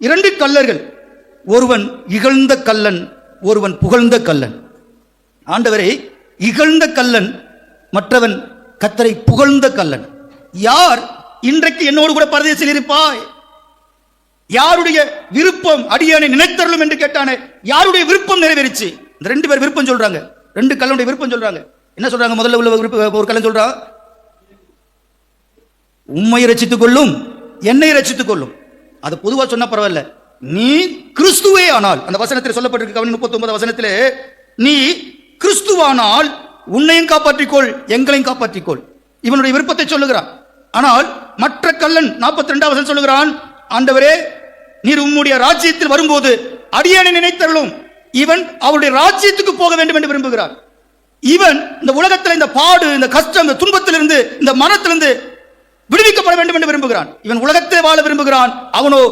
இரண்டு கல்லர்கள், ஒருவன் இகழ்ந்த கல்லன், ஒருவன் புகழ்ந்த கல்லன். ஆண்டவரை இகழ்ந்த கல்லன், மற்றவன் கர்த்தரை புகழ்ந்த கல்லன். யார் இன்றைக்கு என்னோடு கூட பரதேசில் இருப்பாய்? யாருடைய விருப்பம் அடியானை நினைத்தருளும் என்று கேட்டானே, யாருடைய விருப்பம் நிறைவேறிச்சு? இந்த ரெண்டு பேர் விருப்பம் சொல்றாங்க, ரெண்டு கல்லனுடைய விருப்பம் சொல்றாங்க. என்ன சொல்றாங்க? முதல்ல உள்ள ஒரு கல்லன் சொல்றான், உம்மை ரட்சித்துக் கொள்ளும், என்னை ரட்சித்துக் கொள்ளும். அது பொதுவா சொன்ன பரவாயில்ல, நீ கிறிஸ்துவே ஆனால், அந்த வசனத்தில் சொல்லப்பட்டிருக்கு 39 வசனத்திலே, நீ கிறிஸ்துவானால் உன்னையும் காப்பாற்றிக்கொள், எங்களையும் காப்பாற்றிக்கொள். இவனுடைய விருப்பத்தை சொல்லுகிறான். ஆனால் மற்ற கல்லன் 42 வசனம் சொல்லுகிறான், ஆண்டவரே நீர் உம்முடைய ராஜ்யத்தில் வரும்போது அடியானை நினைத்தருளும். இவன் அவருடைய ராஜ்யத்துக்கு போக வேண்டும் என்று விரும்புகிறான். இவன் இந்த உலகத்தில் இந்த பாடு, இந்த கஷ்டம், இந்த துன்பத்திலிருந்து, இந்த மனத்திலிருந்து விடுவிக்கப்பட வேண்டும் என்று விரும்புகிறான். இவன் உலகத்தை வாழ விரும்புகிறான், அவனோ